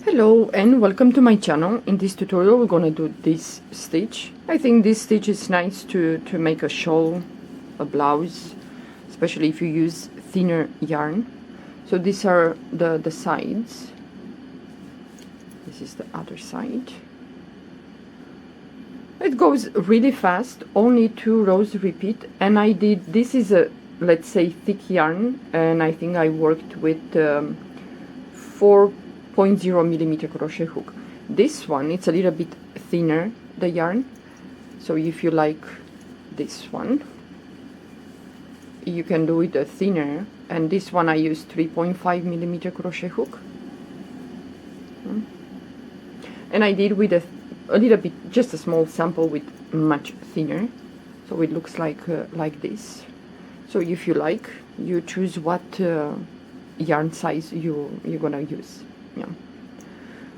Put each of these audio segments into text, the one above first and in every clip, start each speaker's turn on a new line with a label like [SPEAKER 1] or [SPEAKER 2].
[SPEAKER 1] Hello and welcome to my channel. In this tutorial we're gonna do this stitch. I think this stitch is nice to make a shawl, a blouse, especially if you use thinner yarn. So these are the sides. This is the other side. It goes really fast, only 2 rows repeat, and this is a, let's say, thick yarn, and I think I worked with 4.0 millimeter crochet hook. This one, it's a little bit thinner, the yarn, so if you like this one you can do it thinner, and this one I use 3.5 millimeter crochet hook, and I did with a little bit, just a small sample with much thinner, so it looks like this. So if you like, you choose what yarn size you're gonna use. Yeah.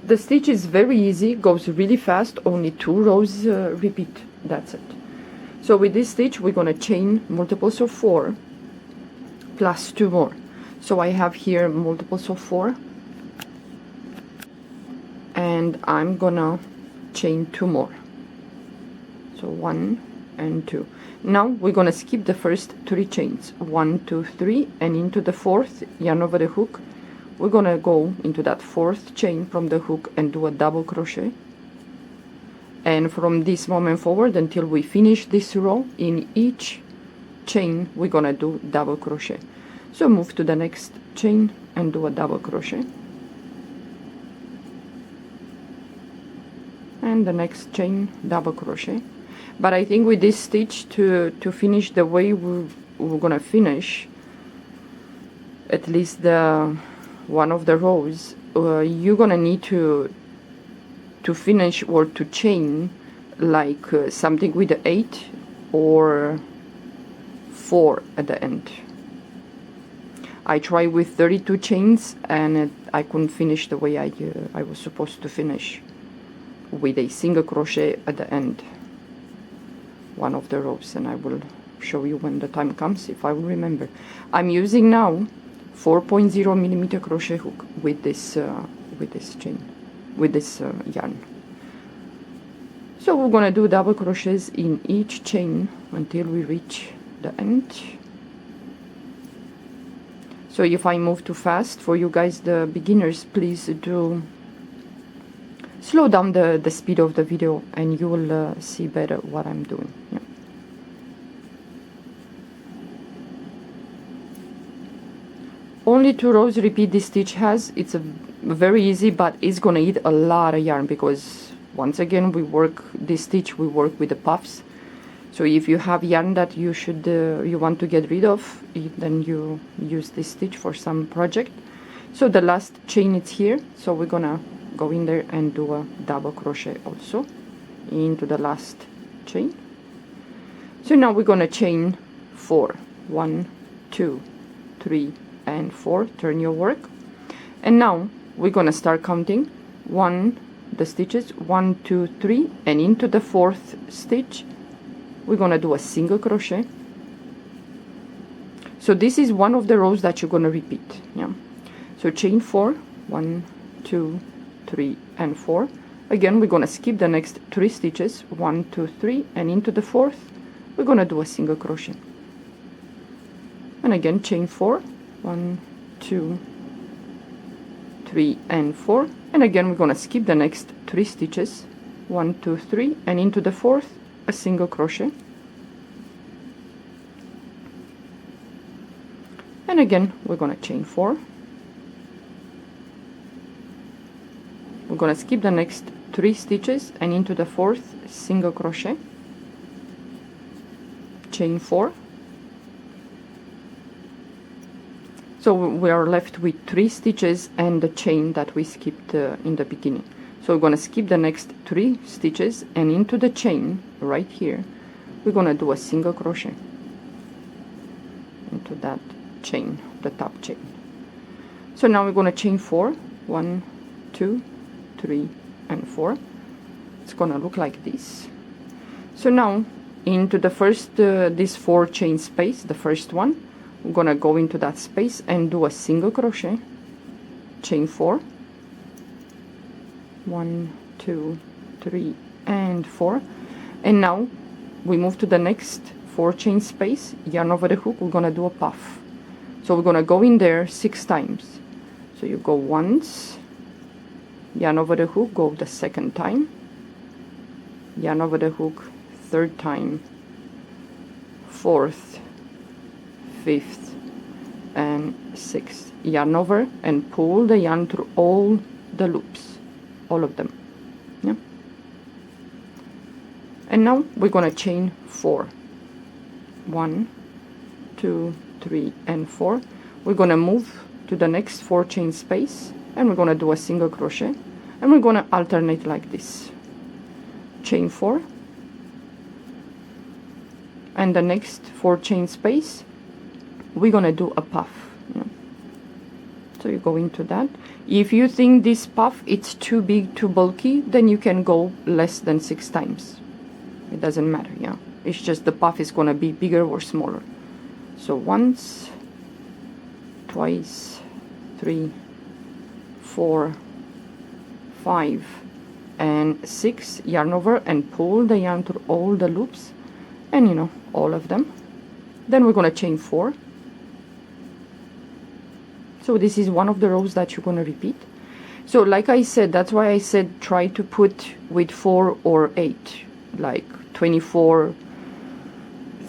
[SPEAKER 1] The stitch is very easy, goes really fast, only 2 rows repeat, that's it. So with this stitch we're gonna chain multiples of 4 plus 2 more. So I have here multiples of 4, and I'm gonna chain 2 more, so 1 and 2. Now we're gonna skip the first 3 chains, 1 2 3, and into the 4th yarn over the hook we're gonna go into that 4th chain from the hook and do a double crochet, and from this moment forward until we finish this row, in each chain we're gonna do double crochet. So move to the next chain and do a double crochet, and the next chain double crochet. But I think with this stitch, to finish the way we're gonna finish at least the one of the rows, you're gonna need to finish or to chain like something with the 8 or 4 at the end. I tried with 32 chains and I couldn't finish the way I was supposed to finish, with a single crochet at the end, one of the rows, and I will show you when the time comes, if I will remember. I'm using now 4.0 millimeter crochet hook with this chain, with this yarn. So we're gonna do double crochets in each chain until we reach the end. So if I move too fast for you guys, the beginners, please do slow down the speed of the video and you will see better what I'm doing. Yeah. Only 2 rows repeat this stitch has. It's a very easy, but it's gonna eat a lot of yarn because once again we work this stitch, we work with the puffs. So if you have yarn that you want to get rid of, then you use this stitch for some project. So the last chain is here, so we're gonna go in there and do a double crochet also into the last chain. So now we're gonna chain 4, 1 2 3 and 4. Turn your work, and now we're gonna start counting the stitches 1 2 3, and into the 4th stitch we're gonna do a single crochet. So this is one of the rows that you're gonna repeat. Yeah. So chain 4, 1 2 3 and 4. Again we're gonna skip the next 3 stitches, 1 2 3, and into the 4th we're gonna do a single crochet, and again chain 4, 1 2 3 and 4, and again we're gonna skip the next 3 stitches, 1 2 3, and into the 4th a single crochet, and again we're gonna chain 4. We're gonna skip the next 3 stitches and into the 4th single crochet, chain 4. So we are left with 3 stitches and the chain that we skipped in the beginning. So we're gonna skip the next 3 stitches, and into the chain right here we're gonna do a single crochet into that chain, the top chain. So now we're gonna chain 4, 1 2 3 and 4. It's gonna look like this. So now into the first this 4 chain space, the first one, we're gonna go into that space and do a single crochet, chain 4, 1, 2, 3, and 4. And now we move to the next 4 chain space, yarn over the hook, we're gonna do a puff. So we're gonna go in there 6 times. So you go once, yarn over the hook, go the second time, yarn over the hook, third time, fourth, fifth, and sixth. Yarn over and pull the yarn through all the loops, all of them. Yeah. And now we're gonna chain 4. 1, 2, 3, and 4. We're gonna move to the next 4 chain space, and we're gonna do a single crochet, and we're gonna alternate like this. Chain 4, and the next 4 chain space we're gonna do a puff. Yeah. So you go into that. If you think this puff it's too big, too bulky, then you can go less than 6 times. It doesn't matter. Yeah, it's just the puff is gonna be bigger or smaller. So once, twice, 3, 4, 5, and 6. Yarn over and pull the yarn through all the loops, and you know, all of them. Then we're gonna chain 4. So this is one of the rows that you're gonna repeat. So like I said, that's why I said try to put with 4 or 8, like 24,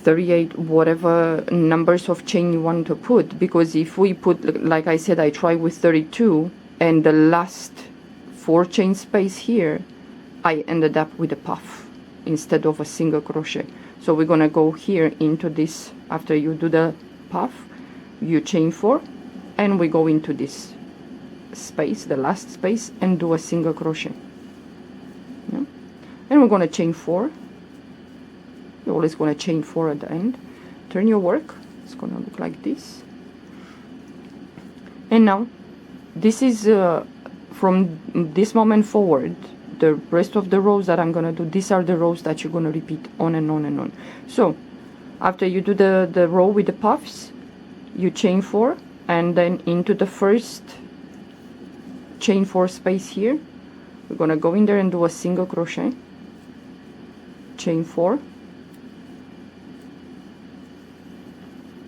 [SPEAKER 1] 38, whatever numbers of chain you want to put, because if we put, like I said, I try with 32, and the last 4 chain space here I ended up with a puff instead of a single crochet. So we're gonna go here into this. After you do the puff, you chain 4, and we go into this space, the last space, and do a single crochet. Yeah. And we're gonna chain 4. You're always gonna chain 4 at the end. Turn your work, it's gonna look like this. And now this is from this moment forward, the rest of the rows that I'm gonna do, these are the rows that you're gonna repeat on and on and on. So after you do the row with the puffs, you chain 4, and then into the first chain 4 space here, we're gonna go in there and do a single crochet, chain 4.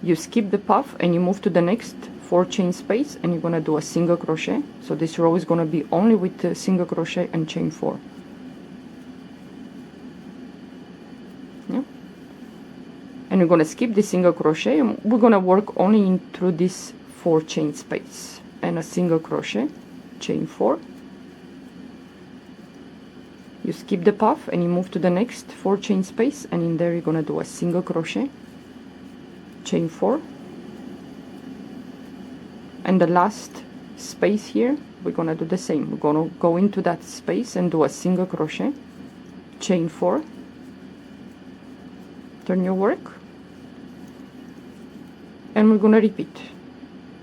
[SPEAKER 1] You skip the puff and you move to the next 4 chain space, and you're gonna do a single crochet. So this row is gonna be only with the single crochet and chain 4. Yeah. And we're gonna skip the single crochet, and we're gonna work only in through this 4 chain space, and a single crochet, chain 4. You skip the puff and you move to the next 4 chain space, and in there you're gonna do a single crochet, chain 4, and the last space here we're gonna do the same. We're gonna go into that space and do a single crochet, chain 4, turn your work, and we're gonna repeat.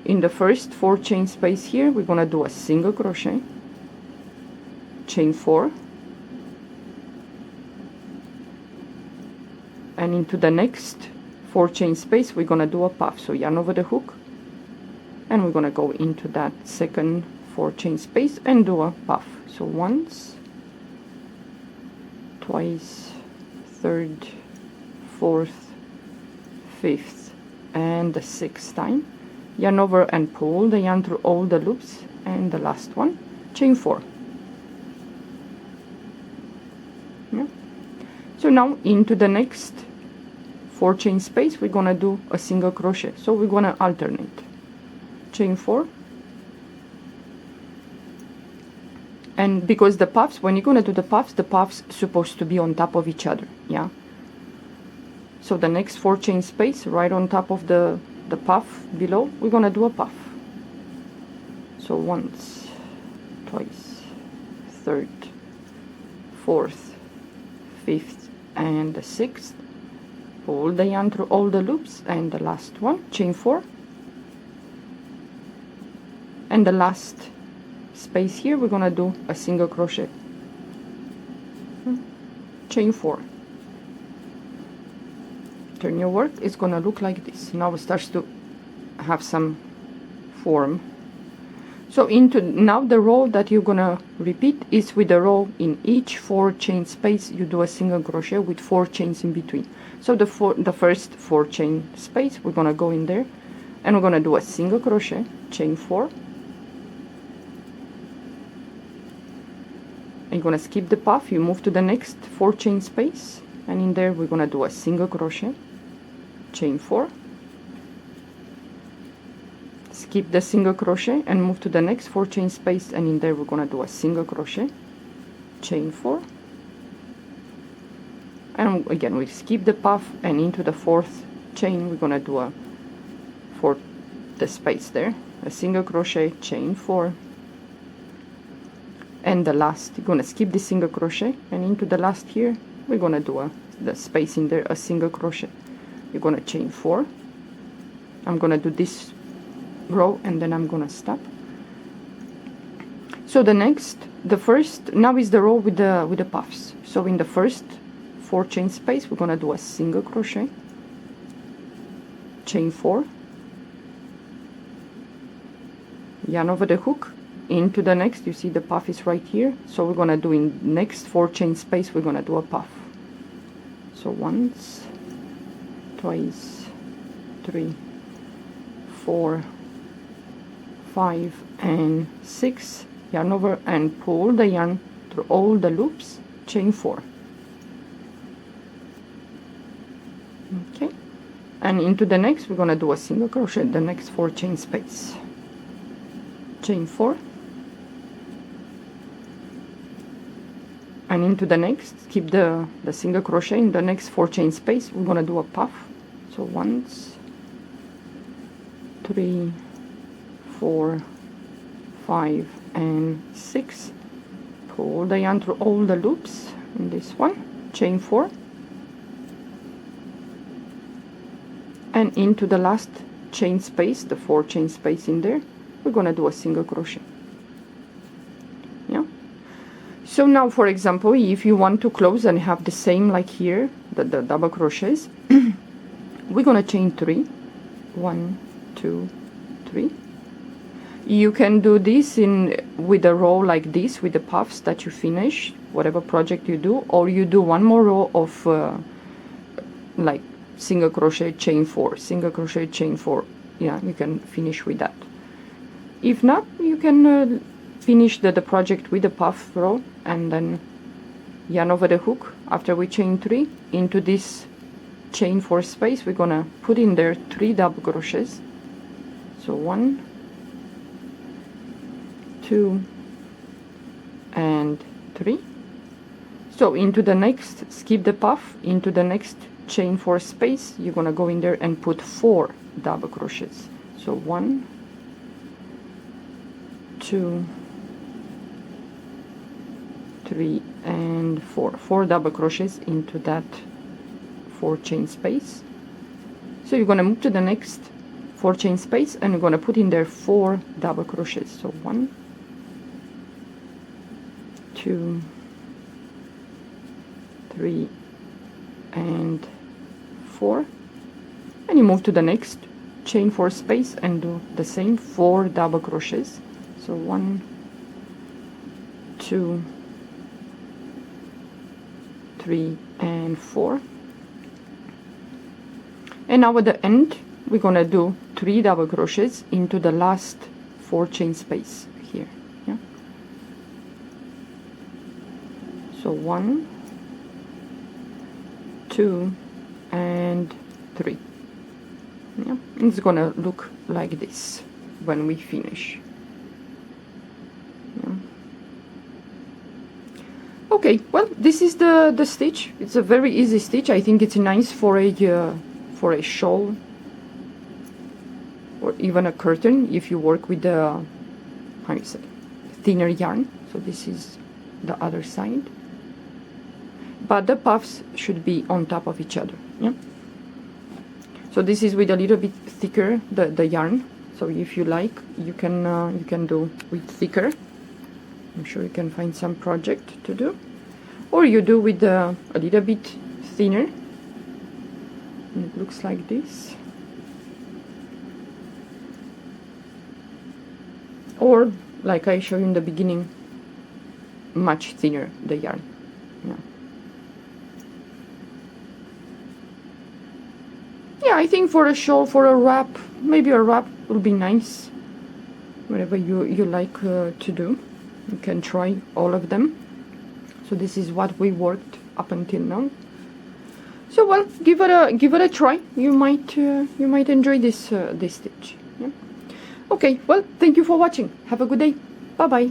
[SPEAKER 1] In the first 4 chain space here we're gonna do a single crochet, chain 4, and into the next 4 chain space we're gonna do a puff. So yarn over the hook, and we're gonna go into that second 4 chain space and do a puff. So once, twice, third, fourth, fifth, and the 6th time. Yarn over and pull the yarn through all the loops, and the last one, chain 4. Yeah. So now into the next 4 chain space we're gonna do a single crochet. So we're gonna alternate, chain 4, and because the puffs, when you're gonna do the puffs supposed to be on top of each other. Yeah. So the next 4 chain space right on top of the puff below, we're gonna do a puff. So once, twice, third, fourth, fifth, and the 6th. Pull the yarn through all the loops, and the last one, chain 4, and the last space here we're gonna do a single crochet, chain 4. Turn your work, it's gonna look like this. Now it starts to have some form. So into now the row that you're gonna repeat is with the row in each 4 chain space you do a single crochet with 4 chains in between. So the first 4 chain space we're gonna go in there and we're gonna do a single crochet, chain 4, and you're gonna skip the puff, you move to the next 4 chain space, and in there we're gonna do a single crochet, chain 4, skip the single crochet and move to the next 4 chain space, and in there we're gonna do a single crochet, chain 4, and again we skip the puff, and into the 4th chain we're gonna do a, for the space there, a single crochet, chain 4, and the last you're gonna skip the single crochet, and into the last here we're gonna do the space in there, a single crochet, you're gonna chain 4. I'm gonna do this row and then I'm gonna stop. So the first now is the row with the puffs. So in the first 4 chain space we're gonna do a single crochet, chain 4, yarn over the hook, into the next, you see the puff is right here, so we're gonna do in next 4 chain space we're gonna do a puff. So once, twice, 3, 4, 5 and 6, yarn over and pull the yarn through all the loops, chain 4. Okay, and into the next we're gonna do a single crochet the next 4 chain space, chain 4, and into the next keep the single crochet in the next 4 chain space we're gonna do a puff. So once, 3, 4, 5 and 6, pull the yarn through all the loops in this one, chain 4, and into the last chain space, the 4 chain space in there, we're gonna do a single crochet. Yeah, so now for example if you want to close and have the same like here, the double crochets, we're gonna chain 3, 1, 2, 3. You can do this with a row like this with the puffs that you finish whatever project you do, or you do one more row of like single crochet, chain 4, single crochet, chain 4. Yeah, you can finish with that. If not, you can finish the project with the puff row and then yarn over the hook after we chain 3 into this chain 4 space. We're gonna put in there 3 double crochets. So 1, 2 and 3. So into the next, skip the puff, into the next chain 4 space you're gonna go in there and put 4 double crochets. So 1, 2, 3 and 4 double crochets into that 4 chain space. So you're gonna move to the next 4 chain space and you're gonna put in there 4 double crochets. So 1, 2, 3 and 4, and you move to the next chain 4 space and do the same 4 double crochets. So 1, 2, 3 and 4, and now at the end we're gonna do 3 double crochets into the last 4 chain space here. Yeah, so 1, 2 and 3. Yeah, it's gonna look like this when we finish. Yeah. Okay, well, this is the stitch. It's a very easy stitch. I think it's nice for a shawl or even a curtain if you work with the, how you say, thinner yarn. So this is the other side, but the puffs should be on top of each other. Yeah, so this is with a little bit thicker the yarn. So if you like, you can do with thicker. I'm sure you can find some project to do, or you do with a little bit thinner, and it looks like this, or like I showed you in the beginning, much thinner the yarn. Yeah. Yeah, I think for a shawl, for a wrap, maybe a wrap will be nice. Whatever you like to do, you can try all of them. So this is what we worked up until now. So well, give it a try. You might enjoy this this stitch. Yeah? Okay, well, thank you for watching. Have a good day. Bye bye.